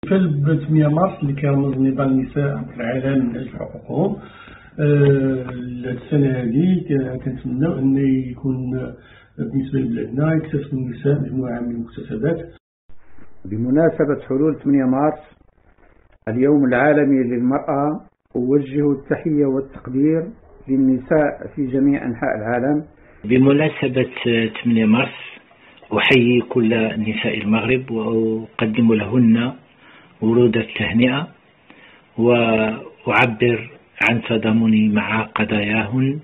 الاحتفال ب 8 مارس اللي كيرمز نضال النساء في العالم من أجل حقوقهم. السنة هذه كنتمناو أن يكون بالنسبة لبلادنا يكتسب النساء مجموعة من المكتسبات. بمناسبة حلول 8 مارس اليوم العالمي للمرأة، أوجه التحية والتقدير للنساء في جميع أنحاء العالم. بمناسبة 8 مارس أحيي كل نساء المغرب وأقدم لهن ورود التهنئة، وأعبر عن تضامني مع قضاياهن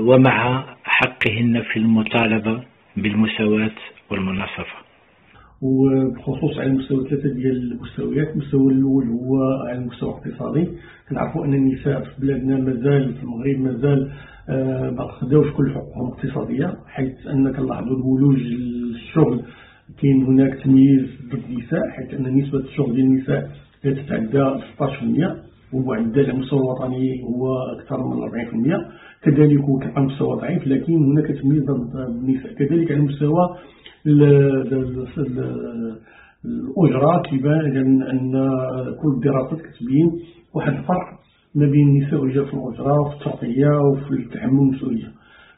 ومع حقهن في المطالبة بالمساواة والمناصفة. وبخصوص على المستوى ثلاثة ديال المستويات. المستوى الأول هو على المستوى الاقتصادي. كنعرفوا أن النساء في بلادنا مازال في المغرب مازال ما خداوش كل حقوقهم الاقتصادية، حيث أن كنلاحظوا الولوج الشغل كاين هناك تمييز ضد النساء، حيث أن نسبة الشغل ديال النساء لا تتعدى 16%، ومعدل على المستوى الوطني هو أكثر من 40%. كذلك هو كيبقى مستوى ضعيف، لكن هناك تمييز ضد النساء. كذلك على مستوى الأجرة كيبان أن كل الدراسات كتبين واحد الفرق ما بين النساء والرجال في الأجرة وفي التغطية وفي التحمل المسؤولية.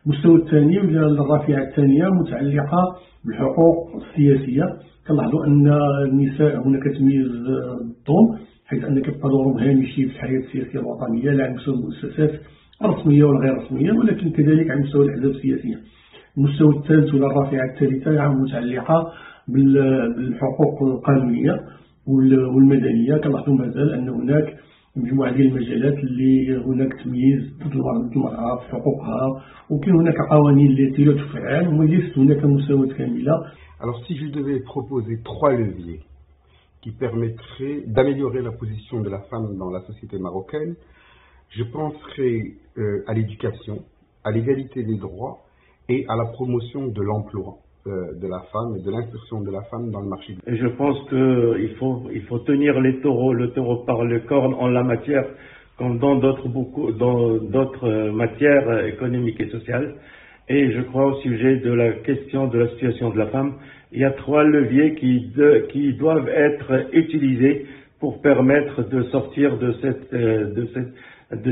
المستوى الثاني ولا الرافعة الثانية متعلقة بالحقوق السياسية. كنلاحظوا أن النساء هناك تمييز ضدهم، حيث أن كيبقى دورهم هامشي في الحياة السياسية الوطنية لا على مستوى المؤسسات الرسمية والغير رسمية، ولكن كذلك على مستوى الأحزاب السياسية. المستوى الثالث ولا الرافعة الثالثة متعلقة بالحقوق القانونية والمدنية. كنلاحظوا مازال أن هناك مجموعة ديال المجالات اللي هناك تمييز ضد المرأة في حقوقها، وكاين هناك قوانين التي لا تفعل وليست هناك مساواة كاملة. Alors si je devais proposer 3 leviers qui permettraient d'améliorer la position de la femme dans la société marocaine, je penserais à l'éducation, à l'égalité des droits et à la promotion de l'emploi de la femme et de l'insertion de la femme dans le marché. Et je pense qu'il faut tenir le taureau par le corne en la matière, comme dans d'autres matières économiques et sociales. Et je crois au sujet de la question de la situation de la femme, il y a 3 leviers qui doivent être utilisés pour permettre de sortir de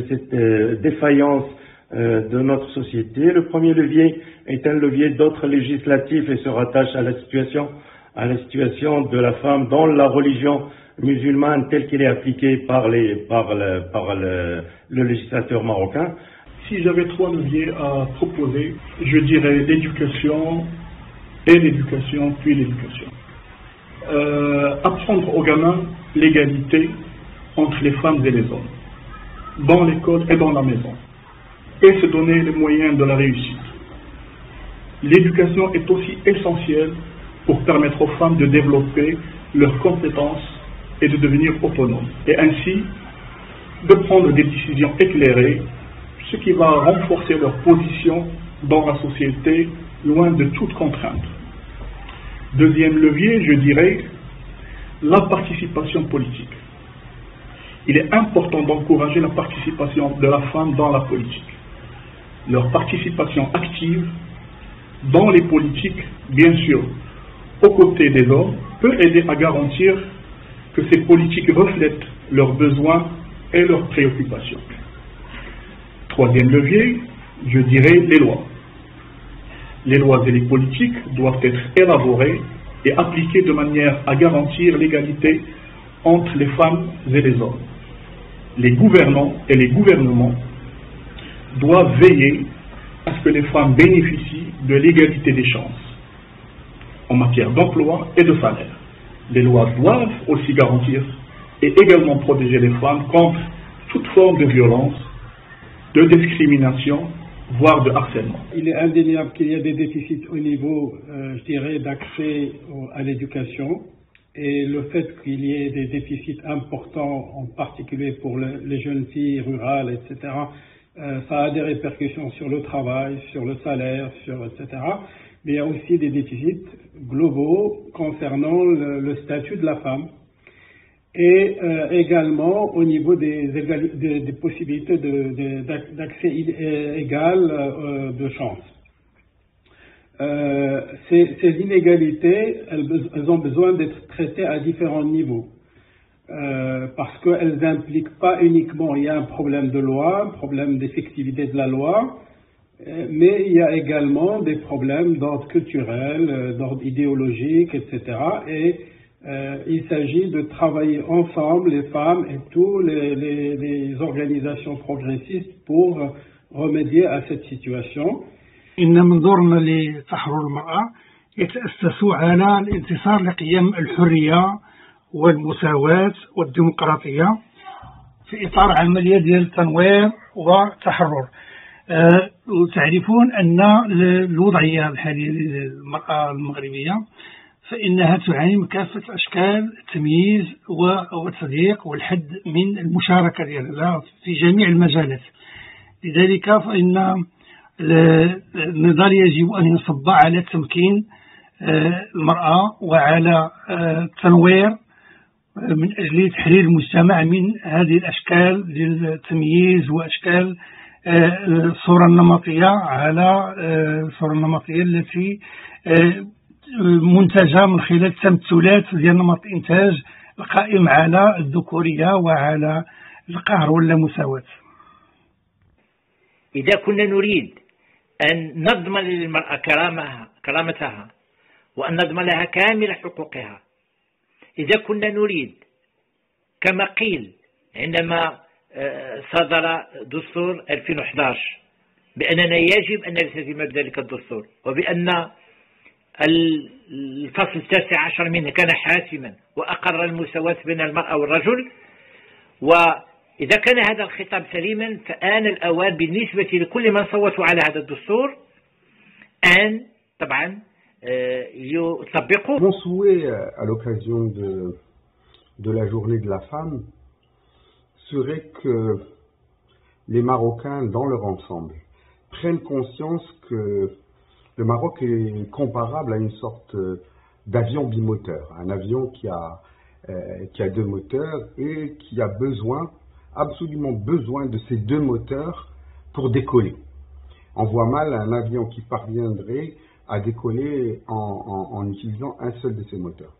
cette défaillance de notre société. Le premier levier est un levier d'ordre législatif et se rattache à la situation de la femme dans la religion musulmane telle qu'elle est appliquée par le législateur marocain. Si j'avais 3 leviers à proposer, je dirais l'éducation et l'éducation puis l'éducation. Apprendre aux gamins l'égalité entre les femmes et les hommes, dans l'école et dans la maison, et se donner les moyens de la réussite. L'éducation est aussi essentielle pour permettre aux femmes de développer leurs compétences et de devenir autonomes, et ainsi de prendre des décisions éclairées, ce qui va renforcer leur position dans la société, loin de toute contrainte. Deuxième levier, je dirais, la participation politique. Il est important d'encourager la participation de la femme dans la politique. Leur participation active dans les politiques, bien sûr, aux côtés des hommes, peut aider à garantir que ces politiques reflètent leurs besoins et leurs préoccupations. Troisième levier, je dirais les lois. Les lois et les politiques doivent être élaborées et appliquées de manière à garantir l'égalité entre les femmes et les hommes. Les gouvernants et les gouvernements doivent veiller à ce que les femmes bénéficient de l'égalité des chances en matière d'emploi et de salaire. Les lois doivent aussi garantir et également protéger les femmes contre toute forme de violence, de discrimination, voire de harcèlement. Il est indéniable qu'il y a des déficits au niveau, je dirais, d'accès à l'éducation. Et le fait qu'il y ait des déficits importants, en particulier pour les jeunes filles rurales, etc., ça a des répercussions sur le travail, sur le salaire, etc. Mais il y a aussi des déficits globaux concernant le statut de la femme et également au niveau des possibilités d'accès égal de chance. ces inégalités, elles ont besoin d'être traitées à différents niveaux. Parce qu'elles n'impliquent pas uniquement, il y a un problème de loi, un problème d'effectivité de la loi, mais il y a également des problèmes d'ordre culturel, d'ordre idéologique, etc. Et il s'agit de travailler ensemble, les femmes et toutes les organisations progressistes, pour remédier à cette situation. إن منظورنا لتحرر المرأة يتأسس على الانتصار لقيم الحرية والمساواة والديمقراطية في إطار عملية ديال التنوير والتحرر. تعرفون أن الوضعية الحالية للمرأة المغربية فإنها تعاني من كافة أشكال التمييز والتضييق والحد من المشاركة ديالها في جميع المجالات. لذلك فإن النضال يجب أن ينصب على تمكين المرأة وعلى التنوير من أجل تحرير المجتمع من هذه الأشكال للتمييز وأشكال الصورة النمطية على الصورة النمطية التي منتجة من خلال التمثلات ديال نمط الإنتاج القائم على الذكورية وعلى القهر واللامساواة. إذا كنا نريد أن نضمن للمرأة كرامتها وأن نضمن لها كامل حقوقها، إذا كنا نريد كما قيل عندما صدر دستور 2011 بأننا يجب أن نلتزم بذلك الدستور، وبأن الفصل 19 منه كان حاسما وأقر المساواة بين المرأة والرجل، وإذا كان هذا الخطاب سليما فآن الأوان بالنسبة لكل من صوتوا على هذا الدستور أن طبعا يطبقوا. Mon souhait à l'occasion de la journée de la femme serait que les Marocains, dans leur ensemble, prennent conscience que le Maroc est comparable à une sorte d'avion bimoteur, un avion qui a deux moteurs et qui a absolument besoin de ces deux moteurs pour décoller. On voit mal un avion qui parviendrait à décoller en utilisant un seul de ces moteurs.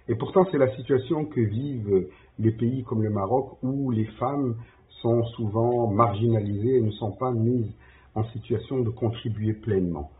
Et pourtant, c'est la situation que vivent les pays comme le Maroc, où les femmes sont souvent marginalisées et ne sont pas mises en situation de contribuer pleinement.